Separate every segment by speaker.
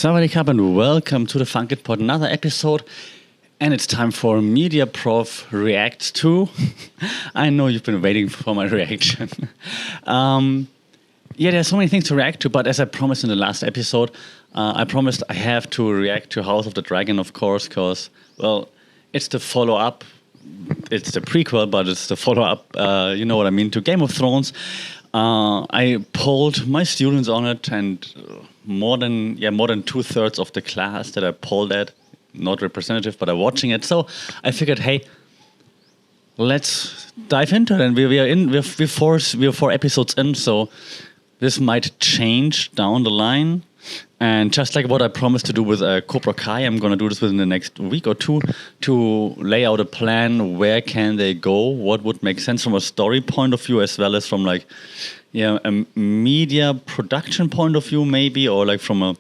Speaker 1: Sawadee and welcome to the Funkit Pod, another episode. And it's time for Media Prof Reacts 2. I know you've been waiting for my reaction. There's so many things to react to, but as I promised in the last episode, I promised I have to react to House of the Dragon, of course, because, well, it's the follow-up. It's the prequel, but it's the follow-up, you know what I mean, to Game of Thrones. I polled my students on it, and more than 2/3 of the class that I polled at, not representative, but are watching it. So I figured, hey, let's dive into it. And we're 4 episodes in, so this might change down the line. And just like what I promised to do with Cobra Kai, I'm going to do this within the next week or two to lay out a plan. Where can they go? What would make sense from a story point of view, as well as from a media production point of view, maybe, or like from a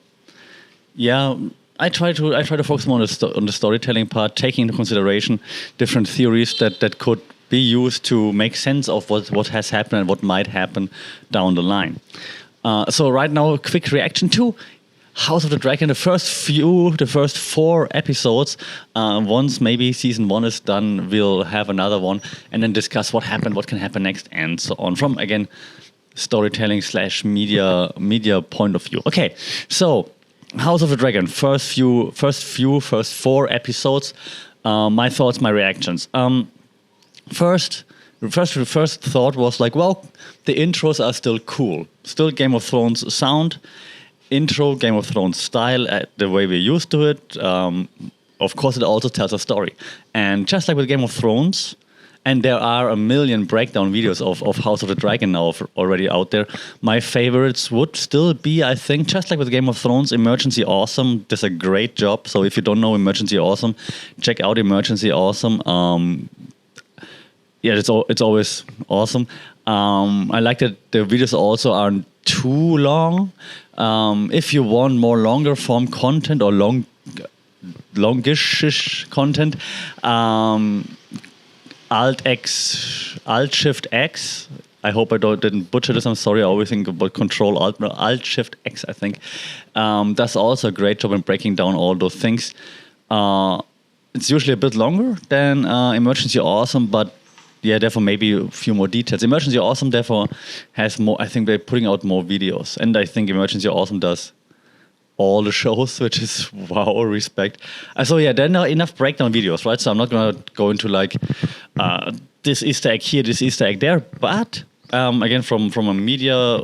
Speaker 1: I try to focus more on the storytelling part, taking into consideration different theories that could be used to make sense of what has happened and what might happen down the line. So right now, a quick reaction to House of the Dragon. The first 4 episodes. Once maybe season 1 is done, we'll have another one and then discuss what happened, what can happen next, and so on. From again, storytelling / media point of view. Okay, so House of the Dragon. First 4 episodes. My thoughts, my reactions. First thought was like, well, the intros are still cool. Still Game of Thrones sound, intro, Game of Thrones style, the way we're used to it. Of course, it also tells a story. And just like with Game of Thrones, and there are a million breakdown videos of House of the Dragon now already out there, my favorites would still be, I think, just like with Game of Thrones, Emergency Awesome does a great job. So if you don't know Emergency Awesome, check out Emergency Awesome. It's always awesome. I like that the videos also aren't too long. If you want more longer form content or longish content, Alt-Shift-X. I hope I didn't butcher this. I'm sorry. I always think about Alt-Shift-X, I think. That's also a great job in breaking down all those things. It's usually a bit longer than Emergency Awesome, but therefore maybe a few more details. Emergency Awesome therefore has more. I think they're putting out more videos, and I think Emergency Awesome does all the shows, which is wow, respect. So there are not enough breakdown videos, right? So I'm not going to go into like this Easter egg here, this Easter egg there. But again, from a media,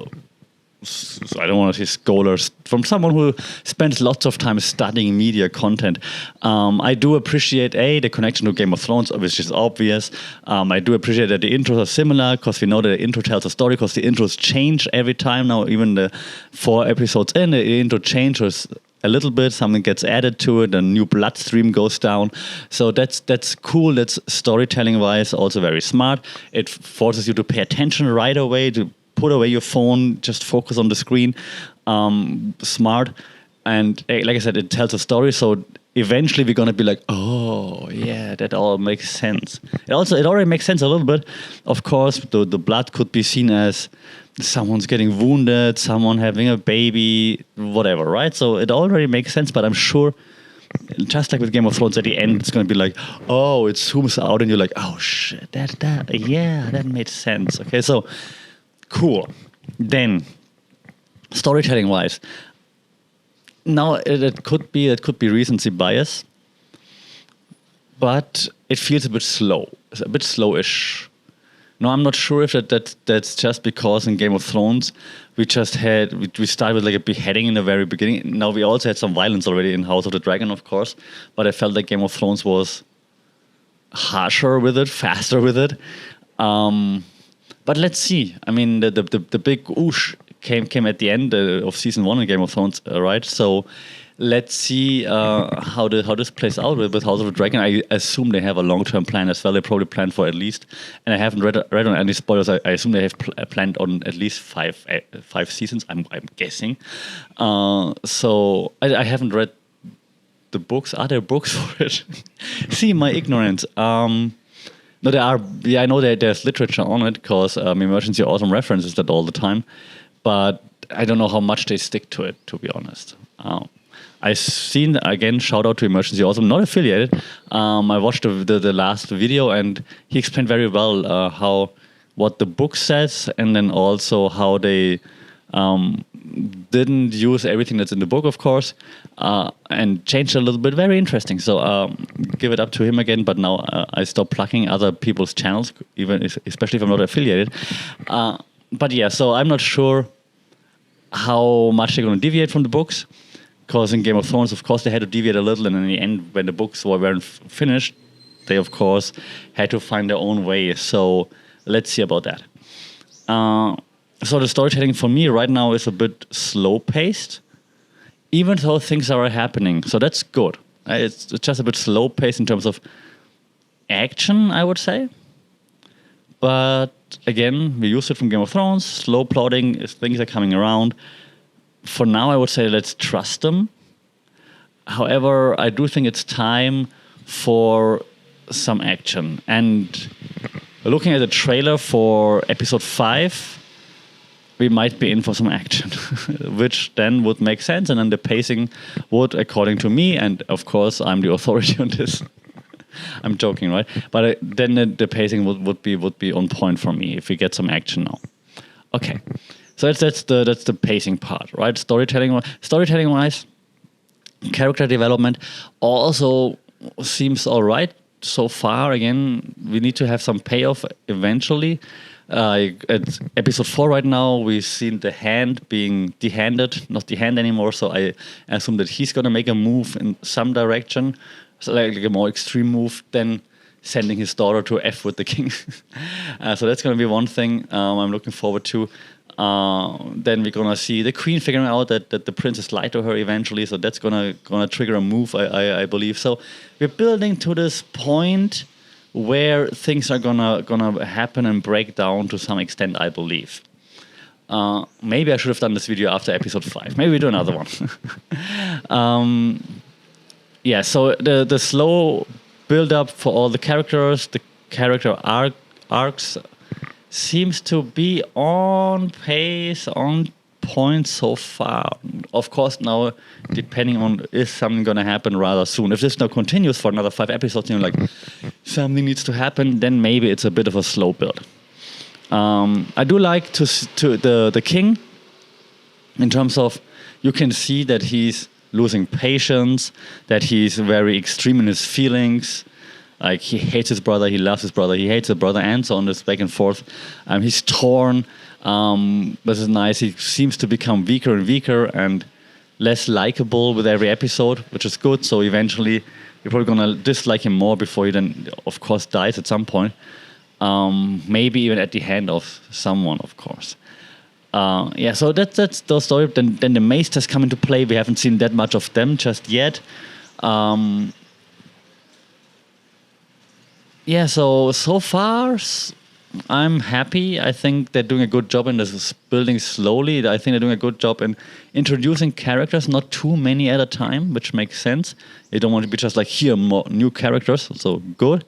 Speaker 1: I don't want to say scholars, from someone who spends lots of time studying media content, I do appreciate the connection to Game of Thrones, which is obvious. I do appreciate that the intros are similar, because we know that the intro tells a story, because the intros change every time. Now, even the 4 episodes in, the intro changes a little bit, something gets added to it, a new bloodstream goes down. So that's cool. That's storytelling wise also very smart. It forces you to pay attention right away, to put away your phone, just focus on the screen. Smart. And like I said, it tells a story. So eventually we're going to be like, oh, yeah, that all makes sense. It already makes sense a little bit. Of course, the blood could be seen as someone's getting wounded, someone having a baby, whatever, right? So it already makes sense, but I'm sure, just like with Game of Thrones, at the end, it's going to be like, oh, it zooms out and you're like, oh, shit, that made sense. Okay, so cool. Then, storytelling-wise, now it could be recency bias, but it feels a bit slow. It's a bit slowish. No, I'm not sure if that's just because in Game of Thrones we started with like a beheading in the very beginning. Now we also had some violence already in House of the Dragon, of course, but I felt like Game of Thrones was harsher with it, faster with it. But let's see. I mean, the big oosh came at the end of season 1 in Game of Thrones, right? So let's see how this plays out with House of the Dragon. I assume they have a long-term plan as well. They probably plan for at least, and I haven't read on any spoilers. I assume they have planned on at least 5 seasons. I'm guessing. So I haven't read the books. Are there books for it? See my ignorance. No, there are. Yeah, I know that there's literature on it, because Emergency Awesome references that all the time, but I don't know how much they stick to it, to be honest. I seen, again, shout out to Emergency Awesome, not affiliated. I watched the last video, and he explained very well what the book says, and then also how they didn't use everything that's in the book, of course, and changed a little bit. Very interesting. So give it up to him again. But now I stop plugging other people's channels, especially if I'm not affiliated. But yeah, so I'm not sure how much they're going to deviate from the books, because in Game of Thrones, of course, they had to deviate a little, and in the end, when the books weren't finished, they, of course, had to find their own way. So let's see about that. So the storytelling for me right now is a bit slow-paced, even though things are happening. So that's good. It's just a bit slow-paced in terms of action, I would say. But again, we used it from Game of Thrones. Slow plotting, things are coming around. For now, I would say let's trust them. However, I do think it's time for some action. And looking at the trailer for episode 5, we might be in for some action, which then would make sense. And then the pacing would, according to me, and of course, I'm the authority on this. I'm joking, right? But then the pacing would be on point for me if we get some action now. Okay, so that's the pacing part, right? Storytelling wise, character development also seems all right so far. Again, we need to have some payoff eventually. At episode 4 right now, we've seen the hand being dehanded, not the hand anymore. So I assume that he's going to make a move in some direction. So like a more extreme move than sending his daughter to F with the king. So that's going to be one thing I'm looking forward to. Then we're going to see the queen figuring out that the princess lied to her eventually. So that's going to trigger a move, I believe. So we're building to this point where things are gonna happen and break down to some extent, I believe. Maybe I should have done this video after episode 5. Maybe we do another one. Yeah, so the slow build-up for all the characters, the character arcs, seems to be on pace, on point so far. Of course, now, depending on is something going to happen rather soon. If this now continues for another 5 episodes, like something needs to happen, then maybe it's a bit of a slow build. I do like to the king, in terms of you can see that he's losing patience, that he's very extreme in his feelings. Like, he hates his brother, he loves his brother, he hates his brother, and so on, this back and forth. He's torn. This is nice. He seems to become weaker and weaker and less likable with every episode, which is good. So eventually, you're probably going to dislike him more before he then, of course, dies at some point. Maybe even at the hand of someone, of course. Yeah, so that's the story. Then the Mace has come into play. We haven't seen that much of them just yet. Yeah, so far, I'm happy. I think they're doing a good job in this building slowly. I think they're doing a good job in introducing characters, not too many at a time, which makes sense. You don't want to be just like, here, more new characters, so good.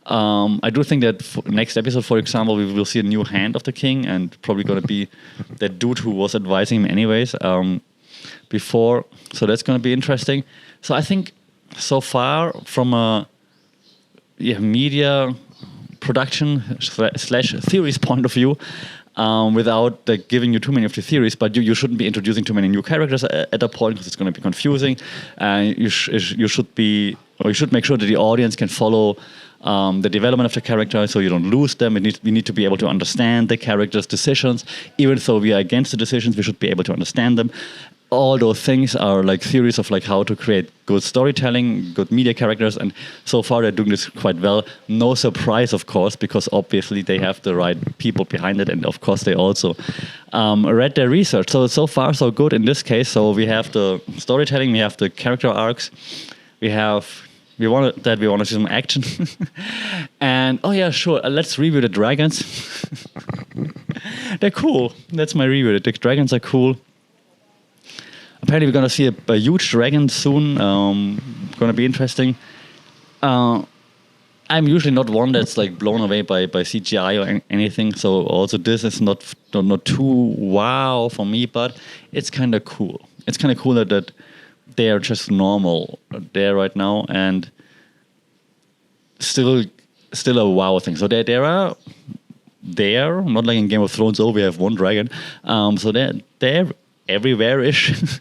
Speaker 1: I do think that next episode, for example, we will see a new hand of the king, and probably going to be that dude who was advising him anyways before. So that's going to be interesting. So I think so far from a media production / theories point of view, without giving you too many of the theories, but you shouldn't be introducing too many new characters at a point, because it's going to be confusing. You should make sure that the audience can follow the development of the character, so you don't lose them. We need to be able to understand the characters' decisions. Even though we are against the decisions, we should be able to understand them. All those things are like theories of like how to create good storytelling, good media characters, and so far they're doing this quite well. No surprise, of course, because obviously they have the right people behind it, and of course they also read their research. So far so good in this case. So we have the storytelling, we have the character arcs, we want to see some action, and oh yeah, sure, let's review the dragons. They're cool. That's my review. The dragons are cool. Apparently, we're going to see a huge dragon soon. Going to be interesting. I'm usually not one that's like blown away by CGI or anything. So also this is not too wow for me, but it's kind of cool. It's kind of cool that they are just normal there right now, and still a wow thing. So there are there, not like in Game of Thrones. Oh, we have one dragon. So they're everywhere-ish,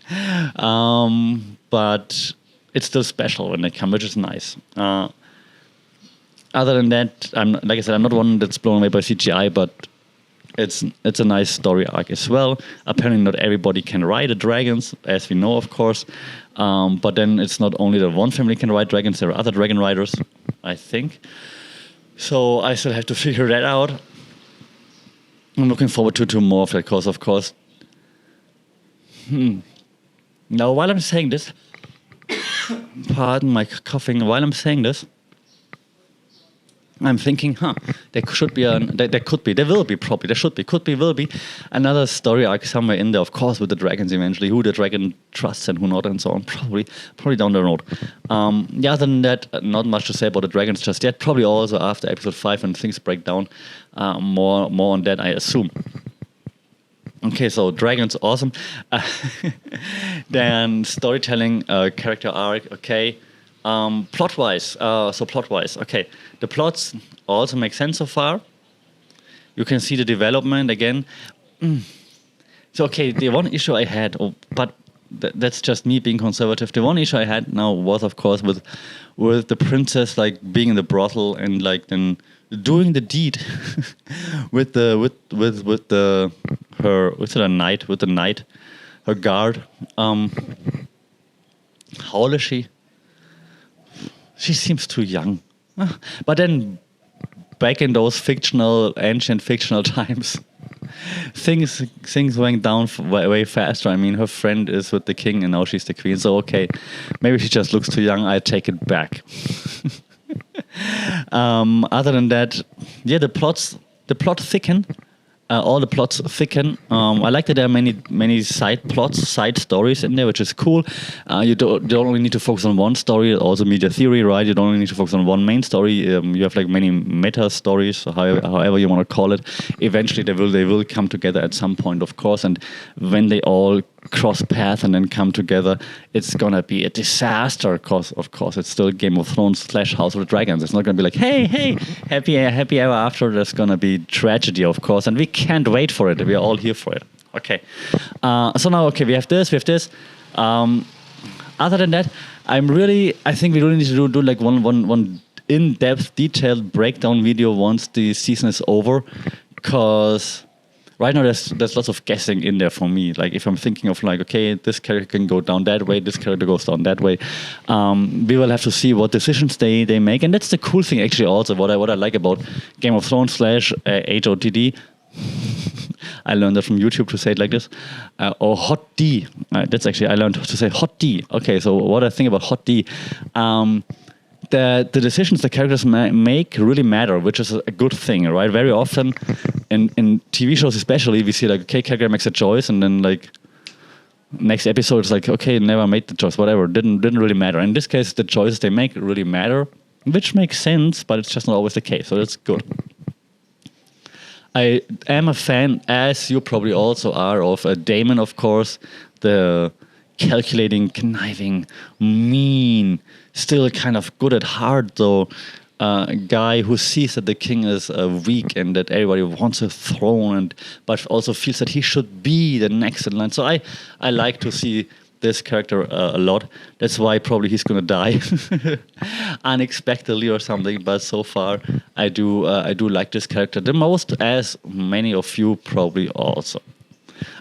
Speaker 1: but it's still special when they come, which is nice. Other than that, like I said, I'm not one that's blown away by CGI, but it's a nice story arc as well. Apparently, not everybody can ride dragons, as we know, of course. But then it's not only that one family can ride dragons; there are other dragon riders, I think. So I still have to figure that out. I'm looking forward to more of that, because, of course. Now, while I'm saying this, pardon my coughing. While I'm saying this, I'm thinking, there should be there will be another story arc somewhere in there, of course, with the dragons eventually, who the dragon trusts and who not, and so on. Probably down the road. Other than that, not much to say about the dragons just yet. Probably also after episode 5 when things break down. More on that, I assume. Okay, so dragons, awesome. Then storytelling, character arc, okay. Plot-wise, okay. The plots also make sense so far. You can see the development again. So, okay, the one issue I had, but that's just me being conservative. The one issue I had now was, of course, with the princess, like, being in the brothel and, like, then doing the deed with the knight, her guard. How old is she? She seems too young. But then, back in those ancient fictional times, things went down way faster. I mean, her friend is with the king and now she's the queen. So, okay, maybe she just looks too young. I take it back. Other than that, yeah, the plot thicken. All the plots thicken. I like that there are many side plots, side stories in there, which is cool. You don't only need to focus on one story. Also, media theory, right? You don't only need to focus on one main story. You have like many meta stories, however you want to call it. Eventually, they will come together at some point, of course. And when they all cross paths and then come together, it's gonna be a disaster. Cause of course, it's still Game of Thrones / House of the Dragons. It's not gonna be like, hey, happy ever after. There's gonna be tragedy, of course, and we can't wait for it. We are all here for it. Okay. So now, okay, we have this. Other than that, I think we really need to do like one in-depth, detailed breakdown video once the season is over, because right now there's lots of guessing in there for me. Like if I'm thinking of like, okay, this character can go down that way, this character goes down that way. We will have to see what decisions they make, and that's the cool thing actually. Also, what I like about Game of Thrones / HODT. I learned that from YouTube to say it like this, or HODT. That's actually I learned to say HODT. Okay, so what I think about HODT. The decisions the characters make really matter, which is a good thing, right? Very often, in TV shows especially, we see like, okay, character makes a choice, and then like next episode is like, okay, never made the choice, whatever, didn't really matter. In this case, the choices they make really matter, which makes sense, but it's just not always the case, so that's good. I am a fan, as you probably also are, of Damon, of course, the calculating, conniving, mean, still kind of good at heart, though, guy who sees that the king is weak and that everybody wants a throne, but also feels that he should be the next in line. So I like to see this character a lot. That's why probably he's gonna die unexpectedly or something. But so far, I do like this character the most, as many of you probably also.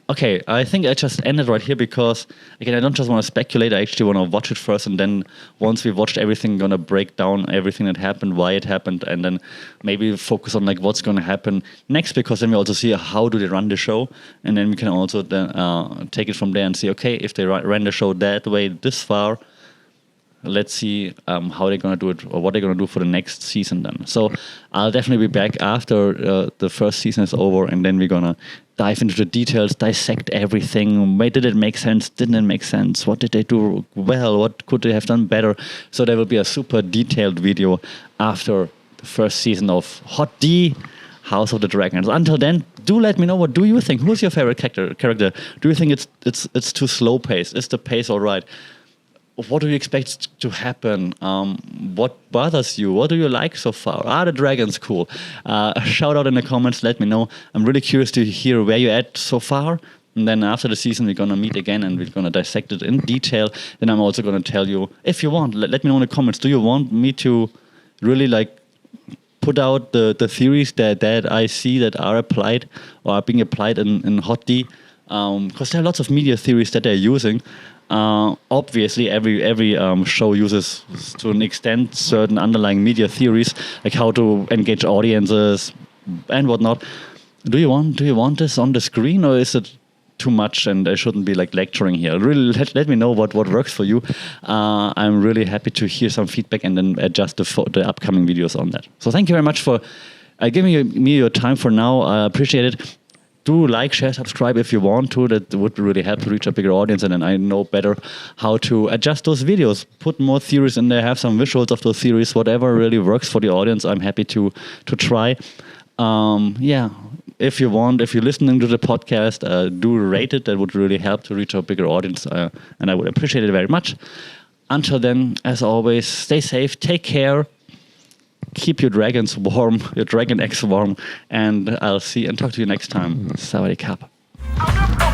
Speaker 1: Okay, I think I just ended right here because, again, I don't just want to speculate. I actually want to watch it first, and then once we watched everything, gonna break down everything that happened, why it happened, and then maybe focus on like what's going to happen next, because then we also see how do they run the show, and then we can also then take it from there and see, okay, if they ran the show that way this far, let's see how they're going to do it, or what they're going to do for the next season then. So I'll definitely be back after the first season is over, and then we're going to dive into the details, dissect everything. Why did it make sense? Didn't it make sense? What did they do well? What could they have done better? So there will be a super detailed video after the first season of HODT, House of the Dragons. Until then, do let me know, what do you think? Who's your favorite character? Do you think it's too slow paced? Is the pace all right? what do you expect to happen? What bothers you? What do you like so far? Are the dragons cool? Shout out in the comments. Let me know. I'm really curious to hear where you're at so far. And then after the season, we're going to meet again and we're going to dissect it in detail. Then I'm also going to tell you, if you want, let me know in the comments. Do you want me to really put out the theories that I see that are applied or are being applied in HODT? Because there are lots of media theories that they're using. Obviously, every show uses, to an extent, certain underlying media theories, like how to engage audiences and whatnot. Do you want this on the screen, or is it too much and I shouldn't be lecturing here? Really, let me know what works for you. I'm really happy to hear some feedback and then adjust the upcoming videos on that. So thank you very much for giving me your time for now. I appreciate it. Do like, share, subscribe if you want to. That would really help to reach a bigger audience, and then I know better how to adjust those videos, put more theories in there, have some visuals of those theories, whatever really works for the audience. I'm happy to try. If you want, if you're listening to the podcast, do rate it. That would really help to reach a bigger audience, and I would appreciate it very much. Until then, as always, stay safe, take care, keep your dragons warm, your dragon eggs warm, and I'll see and talk to you next time. Sawadee Kap.